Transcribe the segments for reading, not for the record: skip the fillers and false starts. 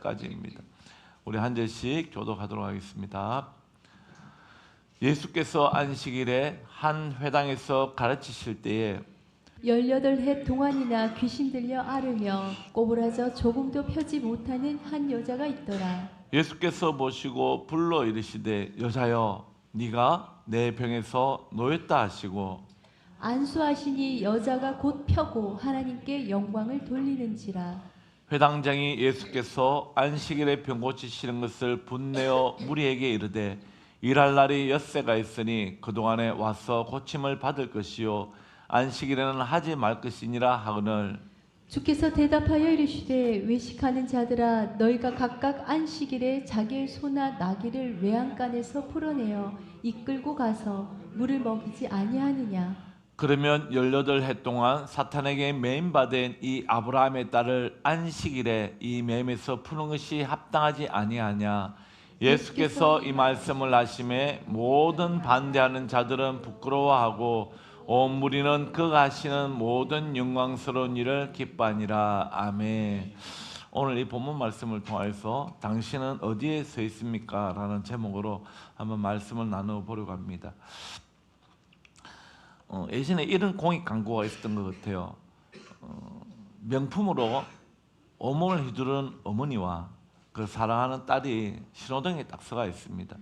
까지입니다. 우리 한 절씩 교독하도록 하겠습니다. 예수께서 안식일에 한 회당에서 가르치실 때에 18해 동안이나 귀신 들려 앓으며 꼬부라져 조금도 펴지 못하는 한 여자가 있더라. 예수께서 보시고 불러 이르시되 여자여 네가 내 병에서 놓였다 하시고 안수하시니 여자가 곧 펴고 하나님께 영광을 돌리는지라. 회당장이 예수께서 안식일에 병 고치시는 것을 분내어 무리에게 이르되 일할 날이 엿새가 있으니 그동안에 와서 고침을 받을 것이요 안식일에는 하지 말 것이니라 하거늘 주께서 대답하여 이르시되 외식하는 자들아 너희가 각각 안식일에 자기의 소나 나귀를 외양간에서 풀어내어 이끌고 가서 물을 먹이지 아니하느냐. 그러면 18해 동안 사탄에게 매임받은 이 아브라함의 딸을 안식일에 이 매임에서 푸는 것이 합당하지 아니하냐. 예수께서 이 말씀을 하심에 모든 반대하는 자들은 부끄러워하고 온 무리는 그가 하시는 모든 영광스러운 일을 기뻐하니라. 아멘. 오늘 이 본문 말씀을 통해서 당신은 어디에 서 있습니까? 라는 제목으로 한번 말씀을 나눠보려고 합니다. 예전에 이런 공익 광고가 있었던 것 같아요. 명품으로 온몸을 휘두른 어머니와 그 사랑하는 딸이 신호등에 딱 서가 있습니다.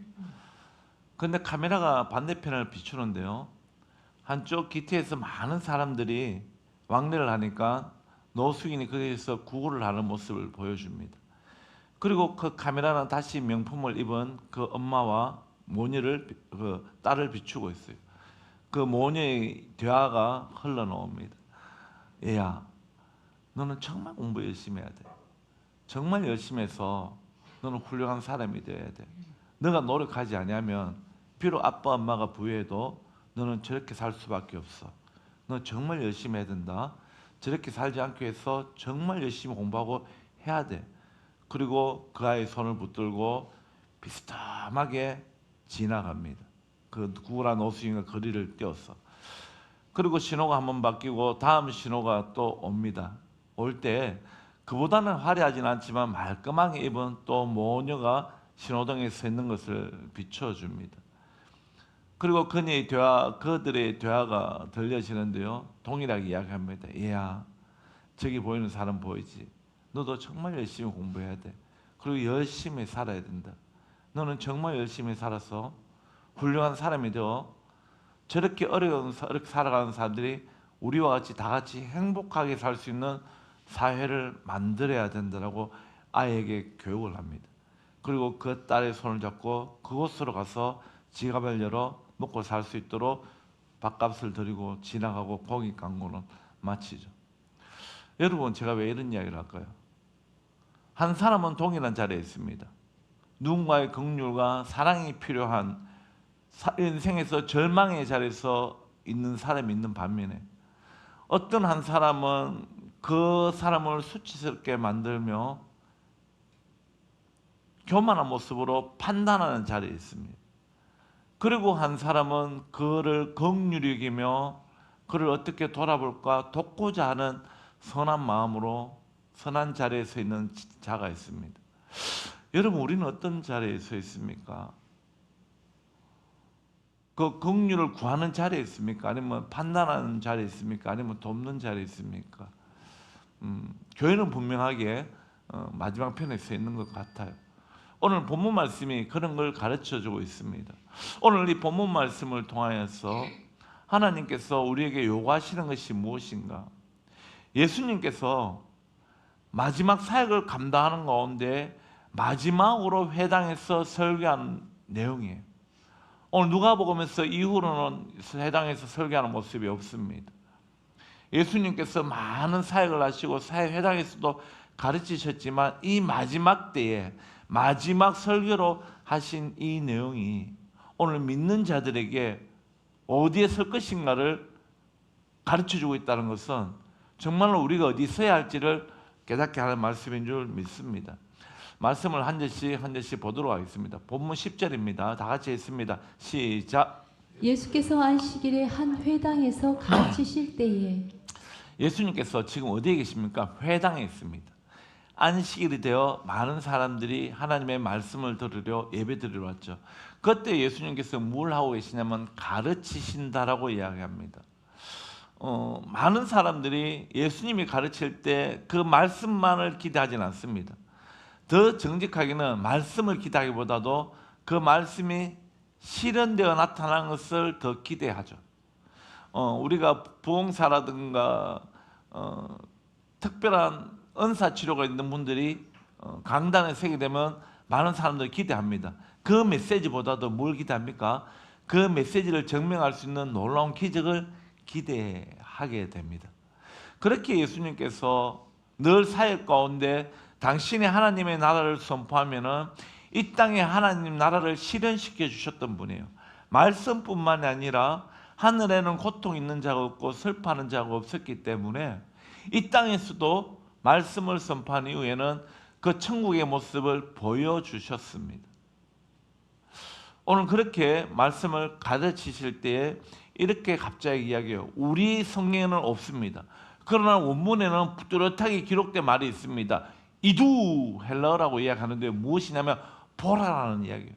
그런데 카메라가 반대편을 비추는데요. 한쪽 기태에서 많은 사람들이 왕래를 하니까 노숙인이 거기에서 구걸을 하는 모습을 보여줍니다. 그리고 그 카메라는 다시 명품을 입은 그 엄마와 모녀를, 그 딸을 비추고 있어요. 그 모녀의 대화가 흘러나옵니다. 얘야, 너는 정말 공부 열심히 해야 돼. 정말 열심히 해서 너는 훌륭한 사람이 되어야 돼. 너가 노력하지 않으면 비록 아빠 엄마가 부유해도 너는 저렇게 살 수밖에 없어. 너 정말 열심히 해야 된다. 저렇게 살지 않기 위해서 정말 열심히 공부하고 해야 돼. 그리고 그 아이의 손을 붙들고 비스듬하게 지나갑니다. 그 구울한 노숙인과 거리를 떼었어. 그리고 신호가 한번 바뀌고 다음 신호가 또 옵니다. 올 때 그보다는 화려하진 않지만 말끔하게 입은 또 모녀가 신호등에 서 있는 것을 비춰줍니다. 그리고 그들의 대화가 들려지는데요. 동일하게 이야기합니다. 얘야, 저기 보이는 사람 보이지? 너도 정말 열심히 공부해야 돼. 그리고 열심히 살아야 된다. 너는 정말 열심히 살아서 훌륭한 사람이 되어 저렇게 어렵게 살아가는 사람들이 우리와 같이 다 같이 행복하게 살 수 있는 사회를 만들어야 된다고 아이에게 교육을 합니다. 그리고 그 딸의 손을 잡고 그곳으로 가서 지갑을 열어 먹고 살 수 있도록 밥값을 드리고 지나가고 공익 광고는 마치죠. 여러분, 제가 왜 이런 이야기를 할까요? 한 사람은 동일한 자리에 있습니다. 누군가의 긍휼과 사랑이 필요한 인생에서 절망의 자리에서 있는 사람이 있는 반면에 어떤 한 사람은 그 사람을 수치스럽게 만들며 교만한 모습으로 판단하는 자리에 있습니다. 그리고 한 사람은 그를 긍휼히 여기며 그를 어떻게 돌아볼까 돕고자 하는 선한 마음으로 선한 자리에 서 있는 자가 있습니다. 여러분, 우리는 어떤 자리에 서 있습니까? 그 긍휼을 구하는 자리에 있습니까? 아니면 판단하는 자리에 있습니까? 아니면 돕는 자리에 있습니까? 교회는 분명하게 마지막 편에 서 있는 것 같아요. 오늘 본문 말씀이 그런 걸 가르쳐주고 있습니다. 오늘 이 본문 말씀을 통하여서 하나님께서 우리에게 요구하시는 것이 무엇인가? 예수님께서 마지막 사역을 감당하는 가운데 마지막으로 회당에서 설교한 내용이에요. 오늘 누가복음에서 이후로는 회당에서 설교하는 모습이 없습니다. 예수님께서 많은 사역을 하시고 회당에서도 가르치셨지만 이 마지막 때에 마지막 설교로 하신 이 내용이 오늘 믿는 자들에게 어디에 설 것인가를 가르쳐주고 있다는 것은 정말로 우리가 어디 서야 할지를 깨닫게 하는 말씀인 줄 믿습니다. 말씀을 한 절씩 보도록 하겠습니다. 본문 10절입니다. 다 같이 읽습니다. 시작. 예수께서 안식일에 한 회당에서 가르치실 때에 예수님께서 지금 어디에 계십니까? 회당에 있습니다. 안식일이 되어 많은 사람들이 하나님의 말씀을 들으려 예배드리러 왔죠. 그때 예수님께서 뭘 하고 계시냐면 가르치신다라고 이야기합니다. 많은 사람들이 예수님이 가르칠 때 그 말씀만을 기대하지는 않습니다. 더 정직하게는 말씀을 기대하기보다도 그 말씀이 실현되어 나타나는 것을 더 기대하죠. 우리가 부흥사라든가 특별한 은사 치료가 있는 분들이 강단에 서게 되면 많은 사람들이 기대합니다. 그 메시지보다도 뭘 기대합니까? 그 메시지를 증명할 수 있는 놀라운 기적을 기대하게 됩니다. 그렇게 예수님께서 늘 사역 가운데 당신이 하나님의 나라를 선포하면은 이 땅에 하나님 나라를 실현시켜 주셨던 분이에요. 말씀뿐만이 아니라 하늘에는 고통 있는 자가 없고 슬퍼하는 자가 없었기 때문에 이 땅에서도 말씀을 선포한 이후에는 그 천국의 모습을 보여주셨습니다. 오늘 그렇게 말씀을 가르치실 때에 이렇게 갑자기 이야기해요. 우리 성경에는 없습니다. 그러나 원문에는 뚜렷하게 기록된 말이 있습니다. 이두 헬러라고 이야기하는데 무엇이냐면 보라라는 이야기예요.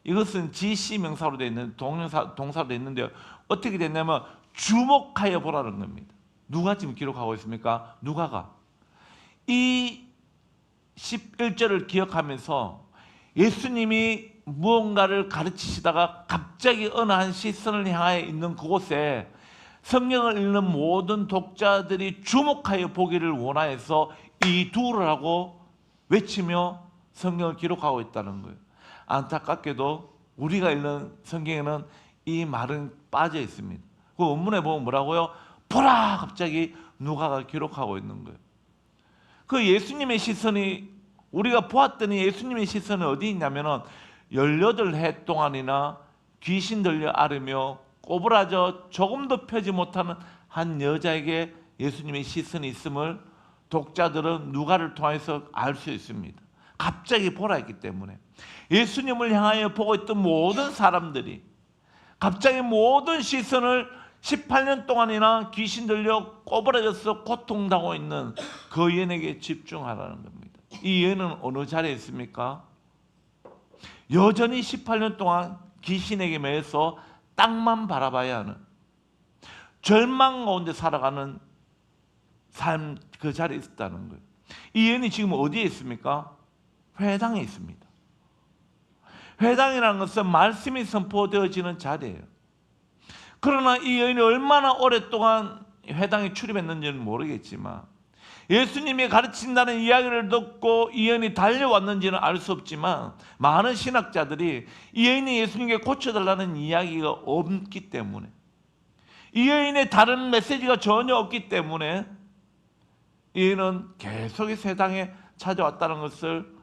이것은 지시 명사로 되어 있는 동사로 되어 있는데요. 어떻게 됐냐면 주목하여 보라는 겁니다. 누가 지금 기록하고 있습니까? 누가가. 이 11절을 기억하면서 예수님이 무언가를 가르치시다가 갑자기 어느 한 시선을 향하여 있는 그곳에 성경을 읽는 모든 독자들이 주목하여 보기를 원하여서 이 두를 하고 외치며 성경을 기록하고 있다는 거예요. 안타깝게도 우리가 읽는 성경에는 이 말은 빠져 있습니다. 그 원문에 보면 뭐라고요? 보라! 갑자기 누가가 기록하고 있는 거예요. 그 예수님의 시선이 우리가 보았더니 예수님의 시선이 어디 있냐면은 18해 동안이나 귀신 들려 앓으며 꼬부라져 조금도 펴지 못하는 한 여자에게 예수님의 시선이 있음을 독자들은 누가를 통해서 알 수 있습니다. 갑자기 보라 했기 때문에 예수님을 향하여 보고 있던 모든 사람들이 갑자기 모든 시선을 18년 동안이나 귀신 들려 꼬부라져서 고통당하고 있는 그 여인에게 집중하라는 겁니다. 이 여인은 어느 자리에 있습니까? 여전히 18년 동안 귀신에게 매여서 땅만 바라봐야 하는 절망 가운데 살아가는 삶 그 자리에 있었다는 거예요. 이 여인이 지금 어디에 있습니까? 회당에 있습니다. 회당이라는 것은 말씀이 선포되어지는 자리예요. 그러나 이 여인이 얼마나 오랫동안 회당에 출입했는지는 모르겠지만 예수님이 가르친다는 이야기를 듣고 이 여인이 달려왔는지는 알 수 없지만 많은 신학자들이 이 여인이 예수님께 고쳐달라는 이야기가 없기 때문에 이 여인의 다른 메시지가 전혀 없기 때문에 이 여인은 계속해서 회당에 찾아왔다는 것을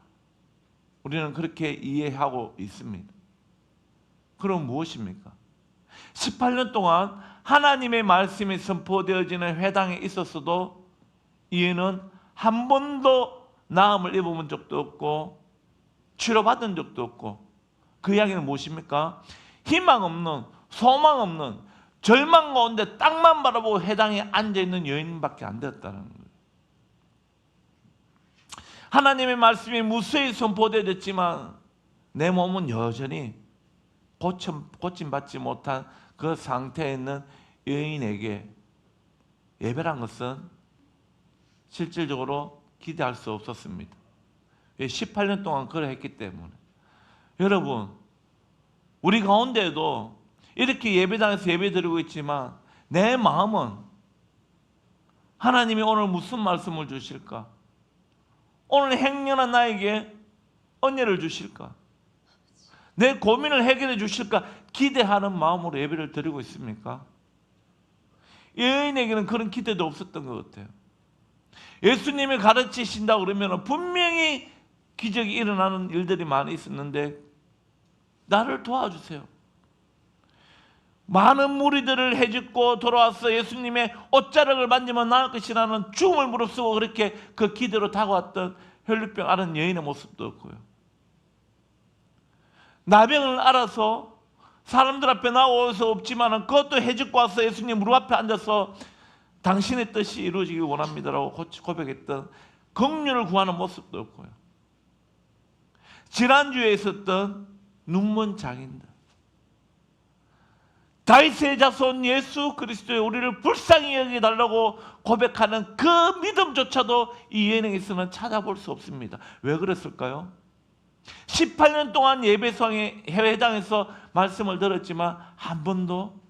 우리는 그렇게 이해하고 있습니다. 그럼 무엇입니까? 18년 동안 하나님의 말씀이 선포되어지는 회당에 있었어도 이에는 한 번도 나음을 입어본 적도 없고 치료받은 적도 없고 그 이야기는 무엇입니까? 희망 없는 소망 없는 절망 가운데 땅만 바라보고 회당에 앉아있는 여인밖에 안 되었다는 거예요. 하나님의 말씀이 무수히 선포되어졌지만 내 몸은 여전히 고침받지 못한 그 상태에 있는 여인에게 예배란 것은 실질적으로 기대할 수 없었습니다. 18년 동안 그래 했기 때문에. 여러분, 우리 가운데에도 이렇게 예배당에서 예배드리고 있지만 내 마음은 하나님이 오늘 무슨 말씀을 주실까? 오늘 행여나 나에게 은혜를 주실까? 내 고민을 해결해 주실까? 기대하는 마음으로 예배를 드리고 있습니까? 여인에게는 그런 기대도 없었던 것 같아요. 예수님이 가르치신다 그러면 분명히 기적이 일어나는 일들이 많이 있었는데 나를 도와주세요. 많은 무리들을 해집고 돌아와서 예수님의 옷자락을 만지면 나을 것이라는 죽음을 무릅쓰고 그렇게 그 기대로 다가왔던 혈류병 앓은 여인의 모습도 없고요. 나병을 앓아서 사람들 앞에 나올 수 없지만 그것도 해집고 와서 예수님 무릎 앞에 앉아서 당신의 뜻이 이루어지길 원합니다라고 고백했던 긍휼을 구하는 모습도 없고요. 지난주에 있었던 눈먼 장인들, 다윗의 자손 예수 그리스도의 우리를 불쌍히 여기달라고 고백하는 그 믿음조차도 이 예능에서는 찾아볼 수 없습니다. 왜 그랬을까요? 18년 동안 예배성의 해외당에서 말씀을 들었지만 한 번도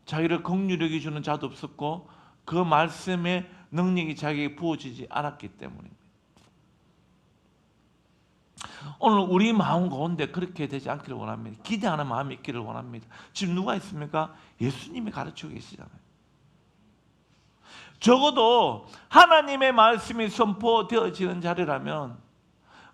자기를 긍휼히 여기주는 자도 없었고 그 말씀의 능력이 자기에게 부어지지 않았기 때문입니다. 오늘 우리 마음 가운데 그렇게 되지 않기를 원합니다. 기대하는 마음이 있기를 원합니다. 지금 누가 있습니까? 예수님이 가르치고 계시잖아요. 적어도 하나님의 말씀이 선포되어지는 자리라면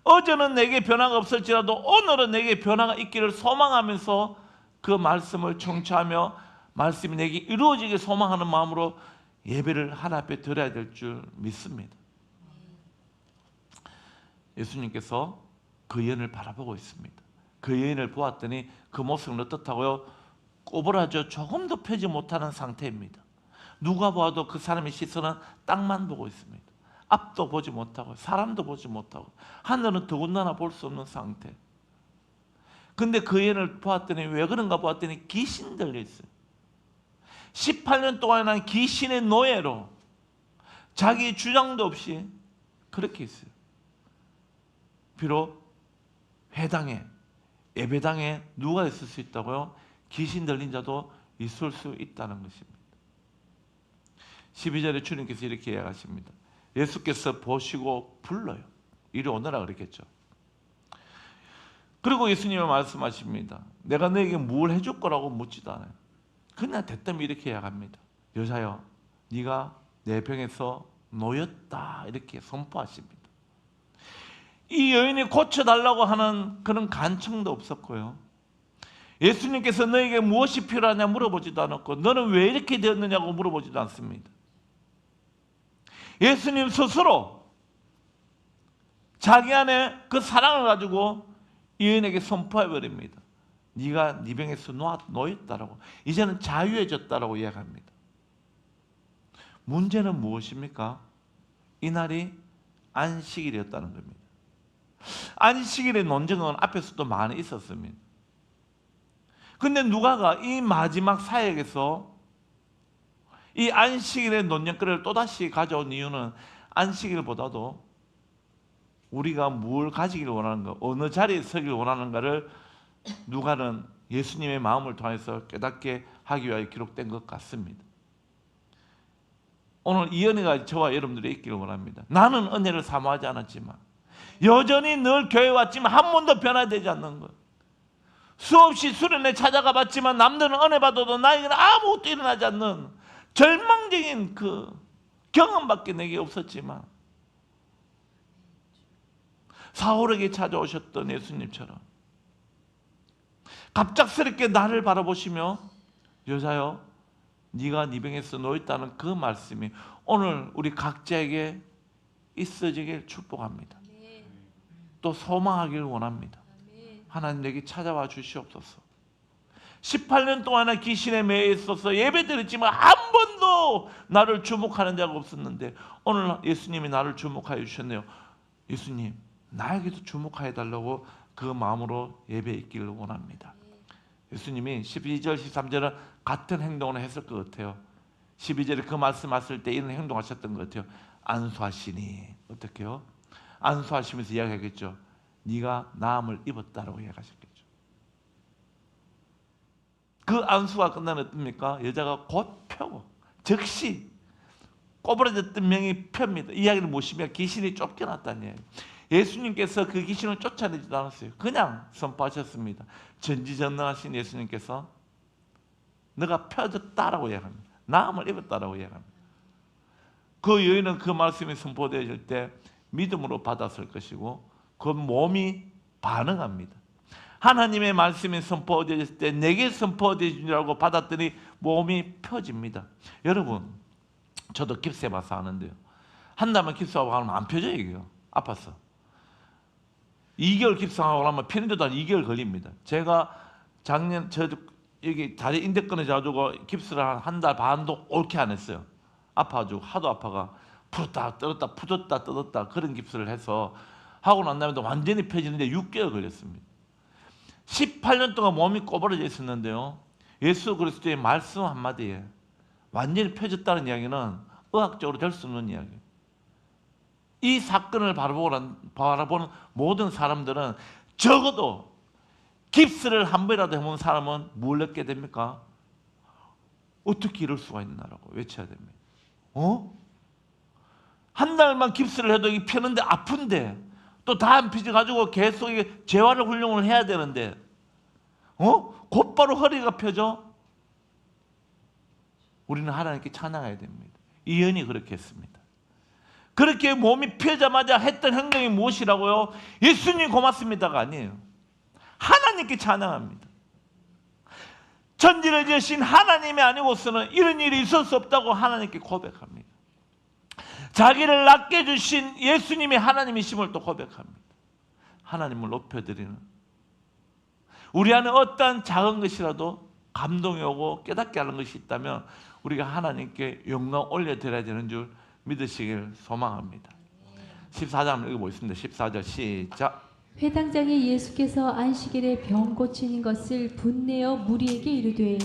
어제는 내게 변화가 없을지라도 오늘은 내게 변화가 있기를 소망하면서 그 말씀을 청취하며 말씀이 내게 이루어지길 소망하는 마음으로 예배를 하나 앞에 드려야 될 줄 믿습니다. 예수님께서 그 여인을 바라보고 있습니다. 그 여인을 보았더니 그 모습은 어떻다고요? 꼬부라져 조금도 펴지 못하는 상태입니다. 누가 봐도 그 사람의 시선은 땅만 보고 있습니다. 앞도 보지 못하고 사람도 보지 못하고 하늘은 더군다나 볼 수 없는 상태. 근데 그 여인을 보았더니 왜 그런가 보았더니 귀신 들려 있어요. 18년 동안은 귀신의 노예로 자기 주장도 없이 그렇게 있어요. 비록 회당에 예배당에 누가 있을 수 있다고요? 귀신 들린 자도 있을 수 있다는 것입니다. 12절에 주님께서 이렇게 이야기하십니다. 예수께서 보시고 불러요. 이리 오너라 그랬겠죠. 그리고 예수님이 말씀하십니다. 내가 너에게 뭘 해줄 거라고 묻지도 않아요. 그냥 대뜸 이렇게 이야기합니다. 여자여, 네가 내 병에서 놓였다 이렇게 선포하십니다. 이 여인이 고쳐달라고 하는 그런 간청도 없었고요. 예수님께서 너에게 무엇이 필요하냐 물어보지도 않았고 너는 왜 이렇게 되었느냐고 물어보지도 않습니다. 예수님 스스로 자기 안에 그 사랑을 가지고 이 여인에게 선포해버립니다. 네가 네 병에서 놓였다라고, 이제는 자유해졌다라고 이야기합니다. 문제는 무엇입니까? 이날이 안식일이었다는 겁니다. 안식일의 논쟁은 앞에서도 많이 있었습니다. 근데 누가가 이 마지막 사역에서 이 안식일의 논쟁거리를 또다시 가져온 이유는 안식일보다도 우리가 뭘 가지길 원하는가, 어느 자리에 서길 원하는가를 누가는 예수님의 마음을 통해서 깨닫게 하기 위하여 기록된 것 같습니다. 오늘 이 은혜가 저와 여러분들이 있기를 원합니다. 나는 은혜를 사모하지 않았지만 여전히 늘 교회 왔지만 한 번도 변화되지 않는 것. 수없이 수련회 찾아가 봤지만 남들은 은혜 받아도 나에게는 아무것도 일어나지 않는 절망적인 그 경험밖에 내게 없었지만 사울에게 찾아오셨던 예수님처럼 갑작스럽게 나를 바라보시며 여자여 네가 네 병에서 놓였다는 그 말씀이 오늘 우리 각자에게 있어지길 축복합니다. 또 소망하길 원합니다. 하나님 내게 찾아와 주시옵소서. 18년 동안은 귀신에 매여 있어서 예배드렸지만 한 번도 나를 주목하는 자가 없었는데 오늘 예수님이 나를 주목하여 주셨네요. 예수님 나에게도 주목하여 달라고 그 마음으로 예배에 있기를 원합니다. 예수님이 12절 13절은 같은 행동을 했을 것 같아요. 12절에 그 말씀하실 때 이런 행동하셨던 것 같아요. 안수하시니 어떻게요? 안수하시면서 이야기하겠죠. 네가 나음을 입었다라고 이야기하셨겠죠. 그 안수가 끝나면 어떻습니까? 여자가 곧 펴고 즉시 꼬부라졌던 명이 펴입니다. 이야기를 보시면 귀신이 쫓겨났다는 이야기. 예수님께서 그 귀신을 쫓아내지도 않았어요. 그냥 선포하셨습니다. 전지전능하신 예수님께서 너가 펴졌다라고 이야기합니다. 나음을 입었다라고 이야기합니다. 그 여인은 그 말씀이 선포되어질 때 믿음으로 받았을 것이고 그 몸이 반응합니다. 하나님의 말씀이 선포되어질 때 내게 선포되어지라고 받았더니 몸이 펴집니다. 여러분 저도 깁스해봐서 아는데요. 한다면 깁스하고 가면 안 펴져요. 이게요. 아파서 2개월 깁스하고 나면 피는데도 한 2개월 걸립니다. 제가 작년 여기 다리 인대 끊어져 가지고 깁스를 한 달 반도 옳게 안 했어요. 아파가지고 하도 아파가 풀었다 뜯었다 풀었다 뜯었다 그런 깁스를 해서 하고 난 다음에도 완전히 펴지는데 6개월 걸렸습니다. 18년 동안 몸이 꼬부러져 있었는데요. 예수 그리스도의 말씀 한마디에 완전히 펴졌다는 이야기는 의학적으로 될 수 없는 이야기예요. 이 사건을 바라보는 모든 사람들은 적어도 깁스를 한 번이라도 해본 사람은 뭘 느끼게 됩니까? 어떻게 이럴 수가 있나라고 외쳐야 됩니다. 한 달만 깁스를 해도 이 펴는데 아픈데 또 다 안 펴져가지고 계속 재활을 훈련을 해야 되는데 곧바로 허리가 펴져? 우리는 하나님께 찬양해야 됩니다. 이언이 그렇게 했습니다. 그렇게 몸이 펴자마자 했던 행동이 무엇이라고요? 예수님 고맙습니다가 아니에요. 하나님께 찬양합니다. 천지를 지으신 하나님이 아니고서는 이런 일이 있을 수 없다고 하나님께 고백합니다. 자기를 낳게 해주신 예수님이 하나님이심을 또 고백합니다. 하나님을 높여드리는, 우리 안에 어떠한 작은 것이라도 감동이 오고 깨닫게 하는 것이 있다면 우리가 하나님께 영광 올려드려야 되는 줄 믿으시길 소망합니다. 14절 한번 읽어보겠습니다. 14절 시작. 회당장에 예수께서 안식일에 병 고치는 것을 분내어 무리에게 이르되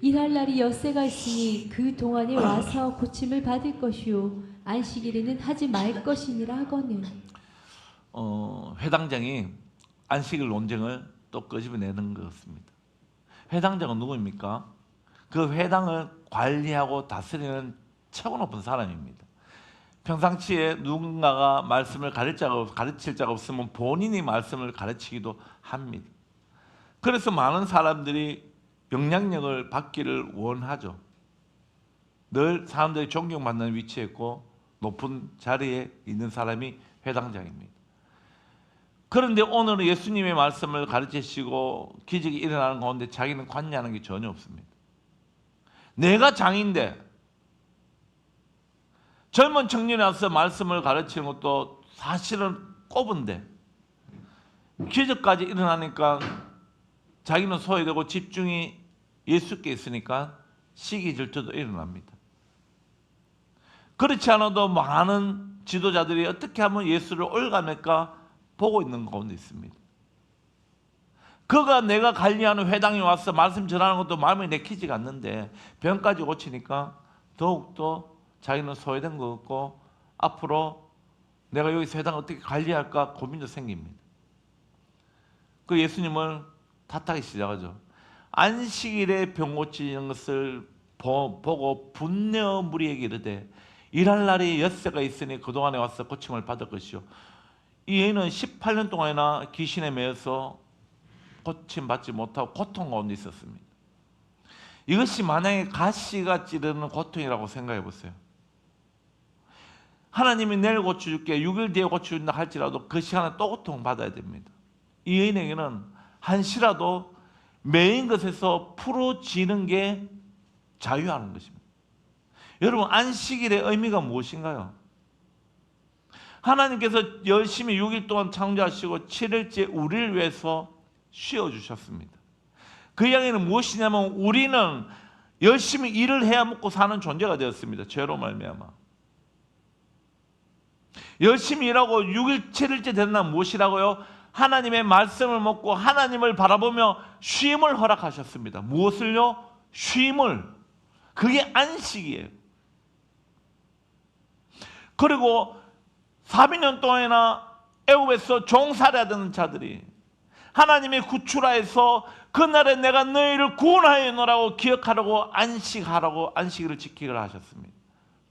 일할 날이 엿새가 있으니 그 동안에 와서 고침을 받을 것이요 안식일에는 하지 말 것이니라 하거늘. 회당장이 안식일 논쟁을 또 끄집어내는 것 같습니다. 회당장은 누구입니까? 그 회당을 관리하고 다스리는 최고 높은 사람입니다. 평상시에 누군가가 말씀을 가르칠 자가 없으면 본인이 말씀을 가르치기도 합니다. 그래서 많은 사람들이 영향력을 받기를 원하죠. 늘 사람들이 존경받는 위치에 있고 높은 자리에 있는 사람이 회당장입니다. 그런데 오늘은 예수님의 말씀을 가르치시고 기적이 일어나는 가운데 자기는 관여하는 게 전혀 없습니다. 내가 장인데 젊은 청년이 와서 말씀을 가르치는 것도 사실은 꼽은데 기적까지 일어나니까 자기는 소외되고 집중이 예수께 있으니까 시기 질투도 일어납니다. 그렇지 않아도 많은 지도자들이 어떻게 하면 예수를 올가맬까 보고 있는 가운데 있습니다. 그가 내가 관리하는 회당에 와서 말씀 전하는 것도 마음에 내키지가 않는데 병까지 고치니까 더욱더 자기는 소외된 것 같고 앞으로 내가 여기서 회당을 어떻게 관리할까 고민도 생깁니다. 그 예수님을 탓하기 시작하죠. 안식일에 병 고치는 것을 보고 분내어 무리에게 이르되 일할 날이 엿새가 있으니 그동안에 와서 고침을 받을 것이요. 이 여인은 18년 동안이나 귀신에 매여서 고침받지 못하고 고통 가운데 있었습니다. 이것이 만약에 가시가 찌르는 고통이라고 생각해 보세요. 하나님이 내일 고쳐줄게 6일 뒤에 고쳐준다 할지라도 그 시간에 또 고통받아야 됩니다. 이 여인에게는 한시라도 매인 것에서 풀어지는 게 자유하는 것입니다. 여러분 안식일의 의미가 무엇인가요? 하나님께서 열심히 6일 동안 창조하시고 7일째 우리를 위해서 쉬어주셨습니다. 그 이야기는 무엇이냐면 우리는 열심히 일을 해야 먹고 사는 존재가 되었습니다. 죄로 말미암아. 열심히 일하고 6일 7일째 되는 날 무엇이라고요? 하나님의 말씀을 먹고 하나님을 바라보며 쉼을 허락하셨습니다. 무엇을요? 쉼을. 그게 안식이에요. 그리고 400년 동안이나 애굽에서 종살이하던 자들이 하나님의 구출하에서 그날에 내가 너희를 구원하여 놓으라고 기억하라고 안식하라고 안식일을 지키라 하셨습니다.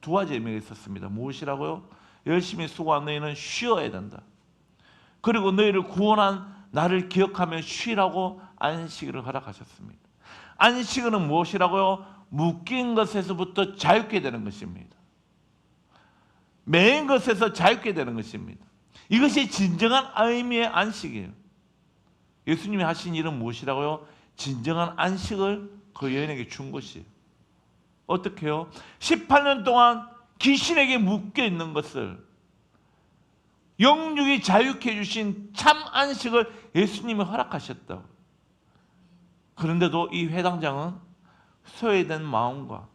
두 가지 의미가 있었습니다. 무엇이라고요? 열심히 수고한 너희는 쉬어야 된다. 그리고 너희를 구원한 나를 기억하며 쉬라고 안식일을 허락하셨습니다. 안식일은 무엇이라고요? 묶인 것에서부터 자유케 되는 것입니다. 매인 것에서 자유케 되는 것입니다. 이것이 진정한 의미의 안식이에요. 예수님이 하신 일은 무엇이라고요? 진정한 안식을 그 여인에게 준 것이에요. 어떻게 해요? 18년 동안 귀신에게 묶여 있는 것을 영육이 자유케 해주신 참 안식을 예수님이 허락하셨다고. 그런데도 이 회당장은 소외된 마음과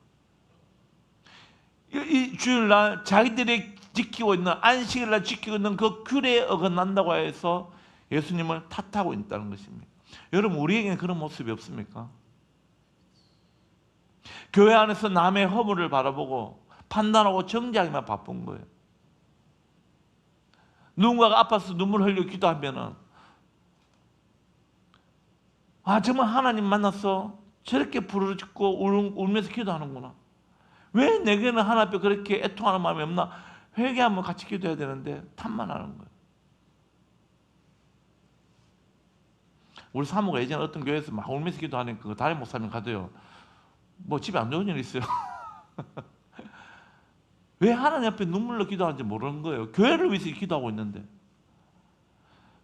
이 주일날 자기들이 지키고 있는 안식일날 지키고 있는 그 규례에 어긋난다고 해서 예수님을 탓하고 있다는 것입니다. 여러분, 우리에게는 그런 모습이 없습니까? 교회 안에서 남의 허물을 바라보고 판단하고 정죄하기만 바쁜 거예요. 누군가가 아파서 눈물 흘려 기도하면은 정말 하나님 만나서 저렇게 부르짖고 울면서 기도하는구나. 왜 내게는 하나님 앞에 그렇게 애통하는 마음이 없나? 회개하면 같이 기도해야 되는데 탓만 하는 거예요. 우리 사모가 예전에 어떤 교회에서 막 울면서 기도하니까 그 다른 목사님 가도요, 뭐 집에 안 좋은 일 있어요. 왜 하나님 앞에 눈물로 기도하는지 모르는 거예요. 교회를 위해서 기도하고 있는데,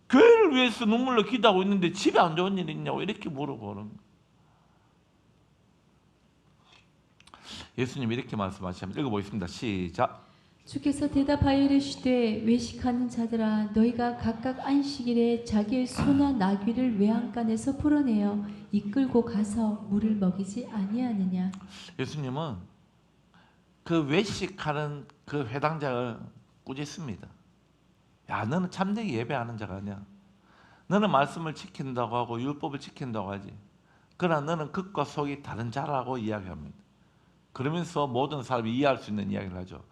교회를 위해서 눈물로 기도하고 있는데 집에 안 좋은 일 있냐고 이렇게 물어보는 거예요. 예수님 이렇게 말씀하시면 읽어보겠습니다. 시작. 주께서 대답하여 이르시되 외식하는 자들아 너희가 각각 안식일에 자기의 소나 나귀를 외양간에서 풀어내어 이끌고 가서 물을 먹이지 아니하느냐. 예수님은 그 외식하는 그 회당장을 꾸짖습니다. 야, 너는 참되게 예배하는 자가 아니야. 너는 말씀을 지킨다고 하고 율법을 지킨다고 하지. 그러나 너는 겉과 속이 다른 자라고 이야기합니다. 그러면서 모든 사람이 이해할 수 있는 이야기를 하죠.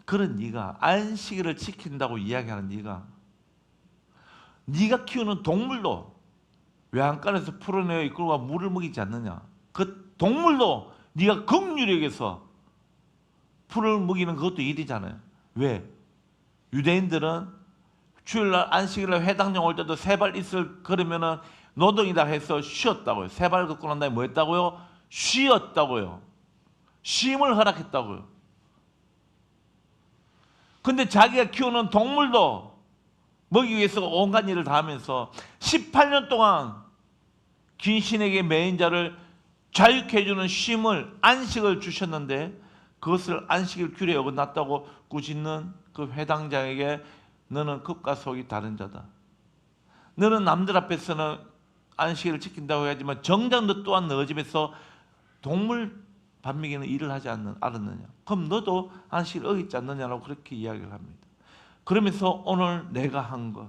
그런 네가 안식일을 지킨다고 이야기하는 네가 키우는 동물도 외양간에서 풀어내어 이끌고 물을 먹이지 않느냐. 그 동물도 네가 긍휼히 여겨서 풀을 먹이는 그것도 일이잖아요. 왜? 유대인들은 주일날 안식일날 회당령 올 때도 세발 이슬 걸으면은 노동이다 해서 쉬었다고요. 세발 걷고 난 다음에 뭐 했다고요? 쉬었다고요. 쉼을 허락했다고요. 근데 자기가 키우는 동물도 먹이기 위해서 온갖 일을 다 하면서 18년 동안 귀신에게 매인 자를 자유케 해주는 쉼을, 안식을 주셨는데 그것을 안식일 규례에 어긋났다고 꾸짖는 그 회당장에게 너는 겉과 속이 다른 자다. 너는 남들 앞에서는 안식일을 지킨다고 하지만 정작 너 또한 너 집에서 동물 밥 먹이는 일을 하지 않았느냐. 그럼 너도 안식일을 어기지 않느냐라고 그렇게 이야기를 합니다. 그러면서 오늘 내가 한 것,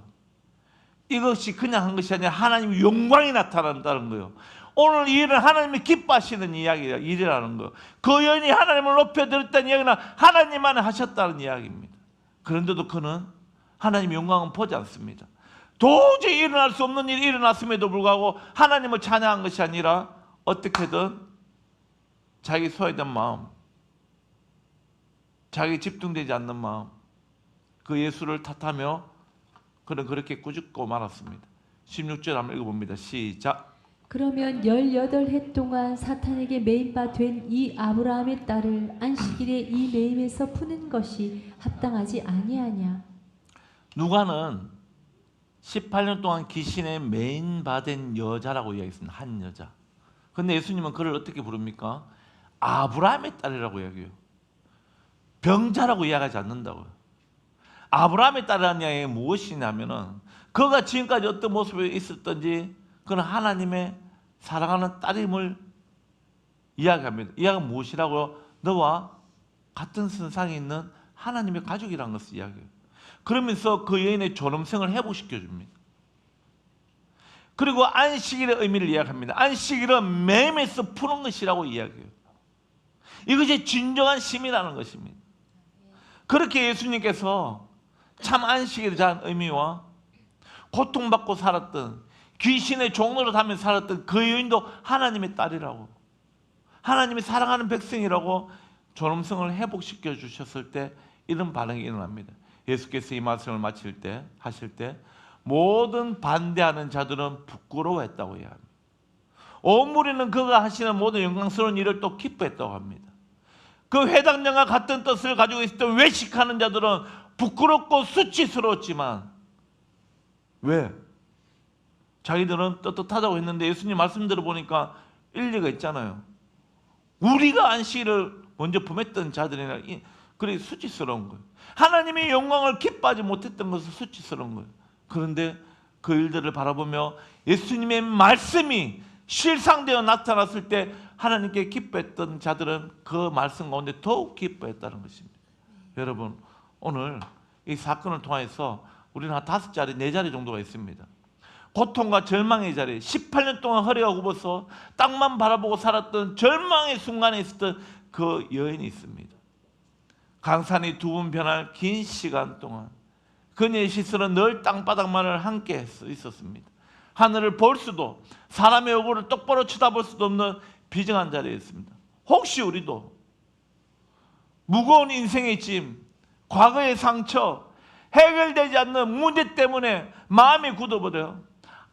이것이 그냥 한 것이 아니라 하나님의 영광이 나타난다는 거예요. 오늘 이 일은 하나님이 기뻐하시는 일이라는 거예요. 그 여인이 하나님을 높여드렸다는 이야기는 하나님만 하셨다는 이야기입니다. 그런데도 그는 하나님의 영광은 보지 않습니다. 도저히 일어날 수 없는 일이 일어났음에도 불구하고 하나님을 찬양한 것이 아니라 어떻게든 자기 소외된 마음, 자기 집중되지 않는 마음, 그 예수를 탓하며 그는 그렇게 꾸짖고 말았습니다. 16절 한번 읽어봅니다. 시작. 그러면 18해 동안 사탄에게 매임바 된 이 아브라함의 딸을 안식일에 이 매임에서 푸는 것이 합당하지 아니하냐. 누가는 18년 동안 귀신에 매인받은 여자라고 이야기했습니다. 한 여자. 근데 예수님은 그를 어떻게 부릅니까? 아브라함의 딸이라고 이야기해요. 병자라고 이야기하지 않는다고요. 아브라함의 딸이라는 이야기가 무엇이냐면은 그가 지금까지 어떤 모습에 있었던지 그는 하나님의 사랑하는 딸임을 이야기합니다. 이야기가 무엇이라고요? 너와 같은 선상에 있는 하나님의 가족이라는 것을 이야기해요. 그러면서 그 여인의 존엄성을 회복시켜줍니다. 그리고 안식일의 의미를 이야기합니다. 안식일은 매임에서 푸는 것이라고 이야기해요. 이것이 진정한 쉼이라는 것입니다. 그렇게 예수님께서 참 안식일에 대한 의미와 고통받고 살았던 귀신의 종로를 하며 살았던 그 여인도 하나님의 딸이라고, 하나님이 사랑하는 백성이라고 존엄성을 회복시켜 주셨을 때 이런 반응이 일어납니다. 예수께서 이 말씀을 하실 때 모든 반대하는 자들은 부끄러워했다고 이야기합니다. 온 무리는 그가 하시는 모든 영광스러운 일을 또 기뻐했다고 합니다. 그 회당장과 같은 뜻을 가지고 있었던 외식하는 자들은 부끄럽고 수치스러웠지만 왜? 자기들은 떳떳하다고 했는데 예수님 말씀 들어보니까 일리가 있잖아요. 우리가 안식일을 먼저 범했던 자들이나 그래 수치스러운 거예요. 하나님의 영광을 기뻐하지 못했던 것은 수치스러운 거예요. 그런데 그 일들을 바라보며 예수님의 말씀이 실상되어 나타났을 때 하나님께 기뻐했던 자들은 그 말씀 가운데 더욱 기뻐했다는 것입니다. 여러분, 오늘 이 사건을 통해서 우리는 한 5자리, 4자리 정도가 있습니다. 고통과 절망의 자리, 18년 동안 허리가 굽어서 땅만 바라보고 살았던 절망의 순간에 있었던 그 여인이 있습니다. 강산이 두 번 변할 긴 시간 동안 그녀의 시선은 늘 땅바닥만을 함께 있었습니다. 하늘을 볼 수도, 사람의 얼굴을 똑바로 쳐다볼 수도 없는 비정한 자리에 있습니다. 혹시 우리도 무거운 인생의 짐, 과거의 상처, 해결되지 않는 문제 때문에 마음이 굳어버려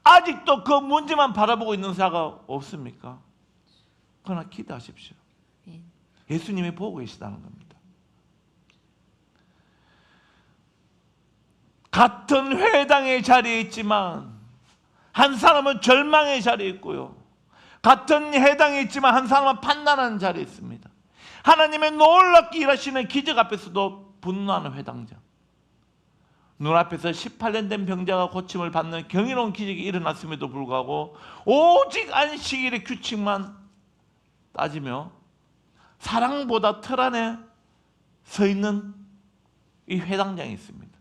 아직도 그 문제만 바라보고 있는 자가 없습니까? 그러나 기도하십시오. 예수님이 보고 계시다는 겁니다. 같은 회당의 자리에 있지만 한 사람은 절망의 자리에 있고요, 같은 회당에 있지만 한 사람은 판단하는 자리에 있습니다. 하나님의 놀랍게 일하시는 기적 앞에서도 분노하는 회당자, 눈앞에서 18년 된 병자가 고침을 받는 경이로운 기적이 일어났음에도 불구하고 오직 안식일의 규칙만 따지며 사랑보다 틀 안에 서 있는 이 회당장이 있습니다.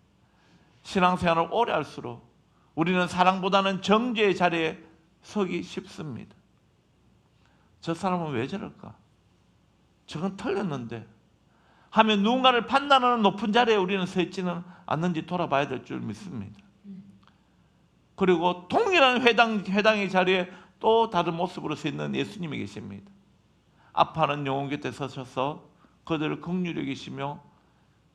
신앙생활을 오래 할수록 우리는 사랑보다는 정죄의 자리에 서기 쉽습니다. 저 사람은 왜 저럴까? 저건 틀렸는데 하면 누군가를 판단하는 높은 자리에 우리는 서 있지는 않는지 돌아봐야 될 줄 믿습니다. 그리고 동일한 회당의 자리에 또 다른 모습으로 서 있는 예수님이 계십니다. 아파하는 영혼 곁에 서셔서 그들을 긍휼히 여기시며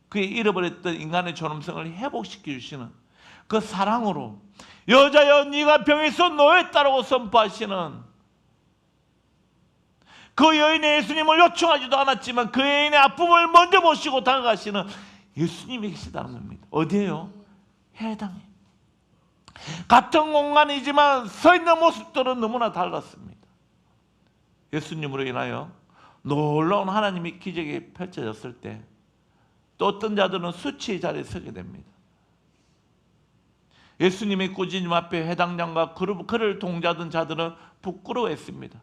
그의 잃어버렸던 인간의 존엄성을 회복시켜 주시는 그 사랑으로 여자여 네가 병에서 노였다라고 선포하시는 그 여인의 예수님을 요청하지도 않았지만 그 여인의 아픔을 먼저 보시고 다가가시는 예수님이 계시다는 겁니다. 어디에요? 회당에. 같은 공간이지만 서 있는 모습들은 너무나 달랐습니다. 예수님으로 인하여 놀라운 하나님의 기적이 펼쳐졌을 때 또 어떤 자들은 수치의 자리에 서게 됩니다. 예수님의 꾸짖음 앞에 회당장과 그를 동자던 자들은 부끄러워했습니다.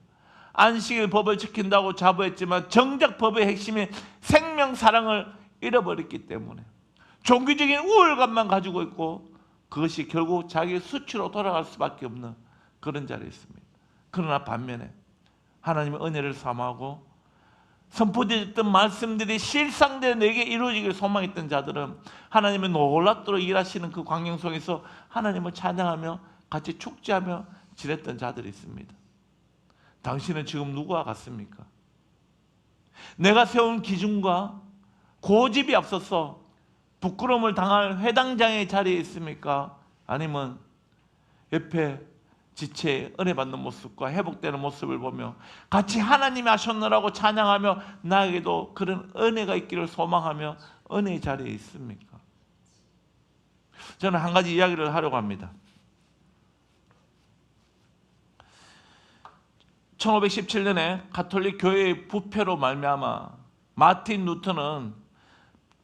안식일 법을 지킨다고 자부했지만 정작 법의 핵심인 생명 사랑을 잃어버렸기 때문에 종교적인 우월감만 가지고 있고 그것이 결국 자기 수치로 돌아갈 수밖에 없는 그런 자리에 있습니다. 그러나 반면에 하나님의 은혜를 사모하고 선포되었던 말씀들이 실상되어 내게 이루어지길 소망했던 자들은 하나님의 놀랍도록 일하시는 그 광경 속에서 하나님을 찬양하며 같이 축제하며 지냈던 자들이 있습니다. 당신은 지금 누구와 같습니까? 내가 세운 기준과 고집이 앞서서 부끄러움을 당할 회당장의 자리에 있습니까? 아니면 옆에 지체의 은혜 받는 모습과 회복되는 모습을 보며 같이 하나님이 하셨느라고 찬양하며 나에게도 그런 은혜가 있기를 소망하며 은혜의 자리에 있습니까? 저는 한 가지 이야기를 하려고 합니다. 1517년에 가톨릭 교회의 부패로 말미암아 마틴 루터는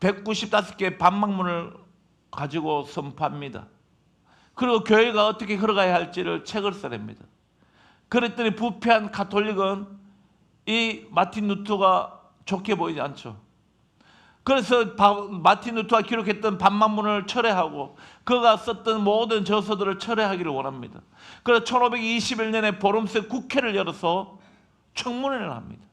195개의 반박문을 가지고 선포합니다. 그리고 교회가 어떻게 걸어가야 할지를 책을 써냅니다. 그랬더니 부패한 가톨릭은 이 마틴 루터가 좋게 보이지 않죠. 그래서 마틴 루터가 기록했던 반박문을 철회하고 그가 썼던 모든 저서들을 철회하기를 원합니다. 그래서 1521년에 보름새 국회를 열어서 청문회를 합니다.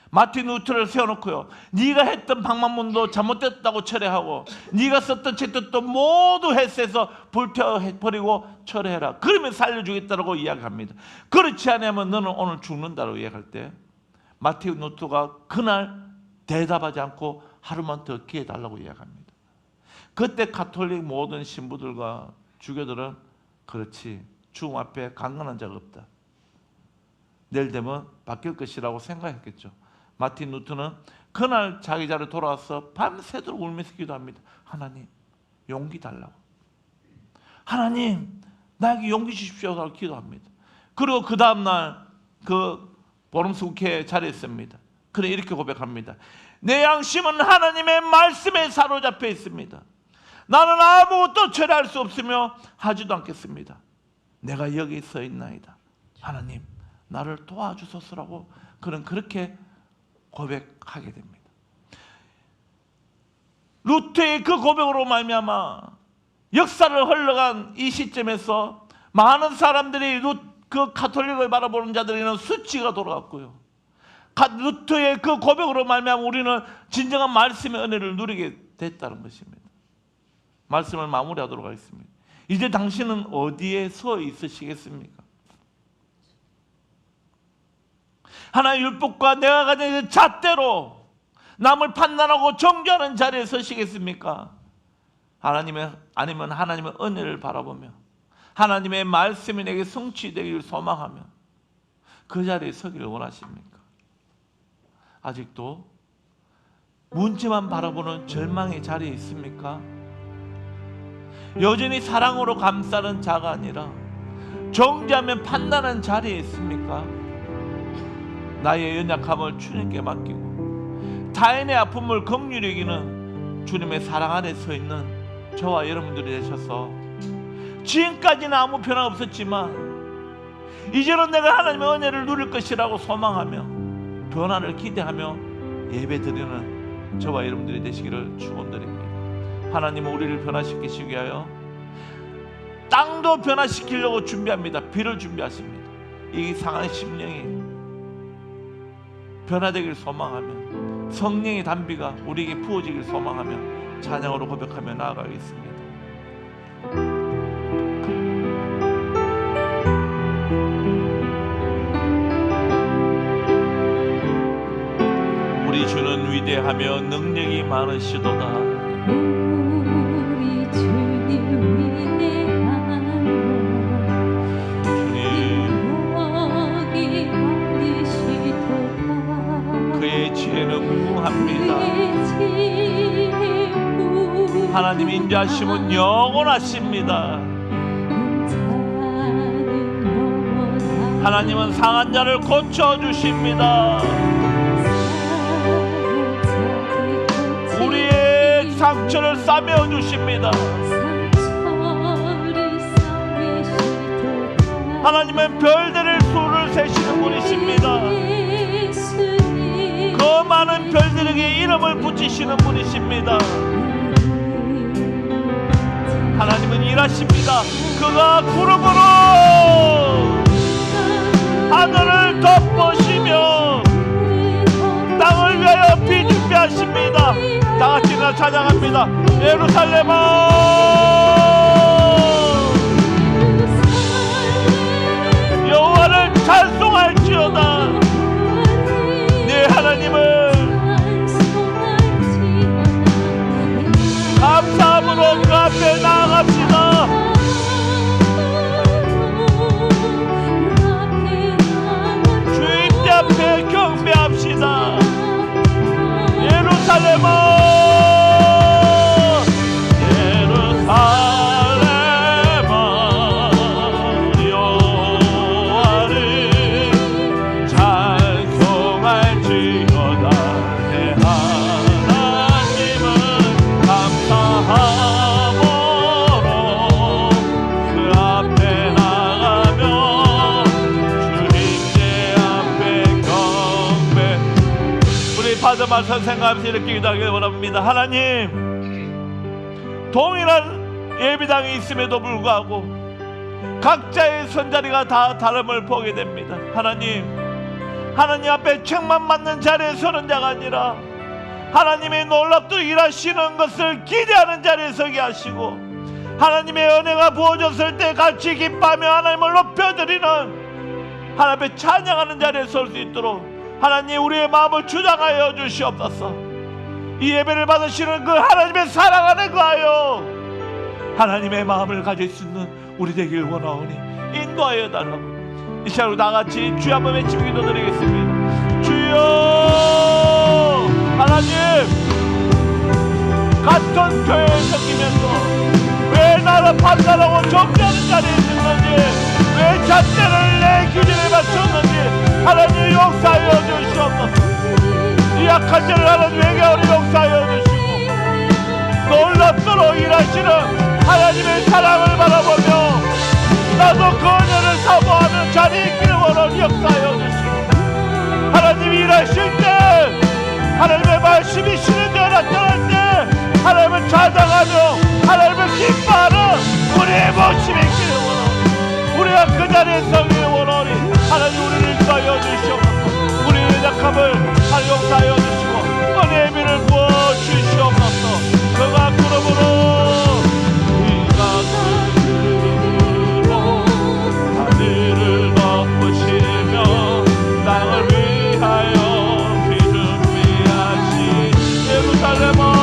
마틴 루터를 세워놓고요, 네가 했던 방만문도 잘못됐다고 철회하고 네가 썼던 책들도 모두 헬스에서 불태워버리고 철회해라. 그러면 살려주겠다고 이야기합니다. 그렇지 않으면 너는 오늘 죽는다고 이야기할 때 마틴 루터가 그날 대답하지 않고 하루만 더 기회 달라고 이야기합니다. 그때 가톨릭 모든 신부들과 주교들은 그렇지, 죽음 앞에 강건한 자가 없다, 내일 되면 바뀔 것이라고 생각했겠죠. 마틴 루터는 그날 자기 자리에 돌아와서 밤새도록 울면서 기도합니다. 하나님, 용기 달라고. 하나님, 나에게 용기 주십시오라고 기도합니다. 그리고 그 다음날 그 보름새 국회 자리에 있습니다. 그래 이렇게 고백합니다. 내 양심은 하나님의 말씀에 사로잡혀 있습니다. 나는 아무것도 철회할 수 없으며 하지도 않겠습니다. 내가 여기 서 있나이다. 하나님, 나를 도와주소서라고 그는 그렇게 고백하게 됩니다. 루트의 그 고백으로 말미암아 역사를 흘러간 이 시점에서 많은 사람들이 그 가톨릭을 바라보는 자들에게는 수치가 돌아갔고요. 루트의 그 고백으로 말미암아 우리는 진정한 말씀의 은혜를 누리게 됐다는 것입니다. 말씀을 마무리하도록 하겠습니다. 이제 당신은 어디에 서 있으시겠습니까? 하나의 율법과 내가 가진 그 잣대로 남을 판단하고 정죄하는 자리에 서시겠습니까? 아니면 하나님의 은혜를 바라보며 하나님의 말씀이 내게 성취되기를 소망하며 그 자리에 서기를 원하십니까? 아직도 문제만 바라보는 절망의 자리에 있습니까? 여전히 사랑으로 감싸는 자가 아니라 정죄하면 판단하는 자리에 있습니까? 나의 연약함을 주님께 맡기고 타인의 아픔을 긍휼히 여기는 주님의 사랑 안에 서 있는 저와 여러분들이 되셔서 지금까지는 아무 변화 없었지만 이제는 내가 하나님의 은혜를 누릴 것이라고 소망하며 변화를 기대하며 예배드리는 저와 여러분들이 되시기를 축원드립니다. 하나님은 우리를 변화시키시기 위하여 땅도 변화시키려고 준비합니다. 비를 준비하십니다. 이 상한 심령이 변화되길 소망하며 성령의 단비가 우리에게 부어지길 소망하며 찬양으로 고백하며 나아가겠습니다. 우리 주는 위대하며 능력이 많으시도다. 우리 주님 위대하며 능력이 많으시도다. 그의 지혜는 무궁합니다. 하나님 인자하심은 영원하십니다. 하나님은 상한 자를 고쳐주십니다. 우리의 상처를 싸매어 주십니다. 하나님은 별들의 수를 세시는 분이십니다. 그 많은 별들에게 이름을 붙이시는 분이십니다. 하나님은 일하십니다. 그가 구름으로 하늘을 덮으시며 땅을 위하여 비 준비하십니다. 다같이 나 찬양합니다. 예루살렘아 여호와를 찬송할지어다. 네 하나님을 감사함으로 그 앞에 나아갑시다. 주님께 앞에 경배합시다. 예루살렘아 말씀 생각하면서 이렇게 기도하기를 원합니다. 하나님, 동일한 예배당이 있음에도 불구하고 각자의 선자리가 다 다름을 보게 됩니다. 하나님 앞에 책만 맞는 자리에 서는 자가 아니라 하나님의 놀랍도록 일하시는 것을 기대하는 자리에 서게 하시고 하나님의 은혜가 부어졌을 때 같이 기뻐하며 하나님을 높여드리는 하나님 앞에 찬양하는 자리에 설 수 있도록 하나님 우리의 마음을 주장하여 주시옵소서. 이 예배를 받으시는 그 하나님의 사랑 안에 거하여 하나님의 마음을 가질 수 있는 우리 되길 원하오니 인도하여 달라고. 이 시간 우리 다같이 주여 한번 외치고 기도드리겠습니다. 주여. 하나님 같은 교회에 섬기면서 왜 나를 판단하고 정죄하는 자리에 있는지, 왜 잣대를 내 기준에 맞췄는지 하나님 용서하여 주시옵소서. 이 약한 자를 하나님 회개하여 용서하여 주시고 놀랍도록 일하시는 하나님의 사랑을 바라보며 나도 그 은혜를 사모하는 자리에 있기를 원하니 역사하여 부어주시기를 원하오니 우리가 그 자리에 서기를 원하오니 하나님 우리를 인도하여 주시옵소서. 우리의 연약함을 용서하여 주시고 은혜의 비를 부어주시옵소서. 그가 그러므로 하늘을 덮으시며 땅을 위하여 비 준비하신 예루살렘아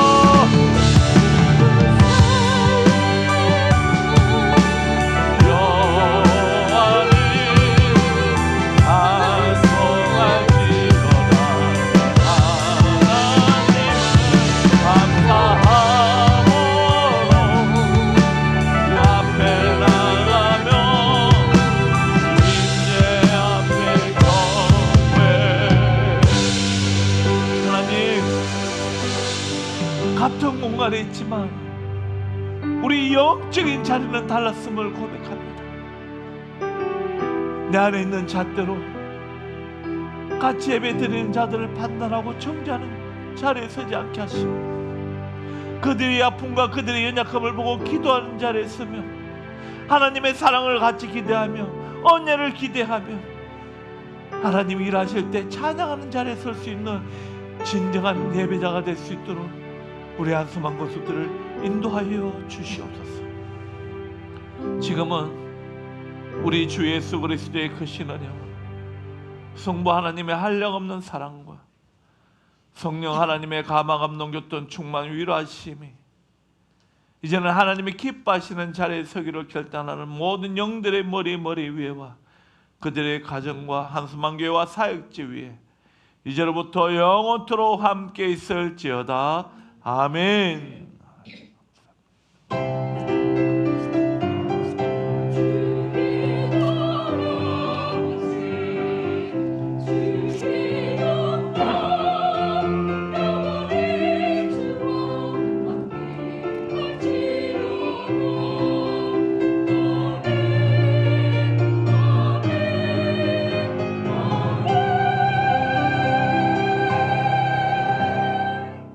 같은 공간에 있지만 우리 영적인 자리는 달랐음을 고백합니다. 내 안에 있는 잣대로 같이 예배드리는 자들을 판단하고 정죄하는 자리에 서지 않게 하시고 그들의 아픔과 그들의 연약함을 보고 기도하는 자리에 서며 하나님의 사랑을 같이 기대하며 언예를 기대하며 하나님 일하실 때 찬양하는 자리에 설 수 있는 진정한 예배자가 될 수 있도록 우리 한숨한 것들을 인도하여 주시옵소서. 지금은 우리 주 예수 그리스도의 크신 은혜와 성부 하나님의 한량없는 사랑과 성령 하나님의 가마감동 교통 충만 위로하심이 이제는 하나님이 기뻐하시는 자리에 서기로 결단하는 모든 영들의 머리 위에와 그들의 가정과 한숨한 교회와 사역지 위에 이제로부터 영원토록 함께 있을지어다. 아멘.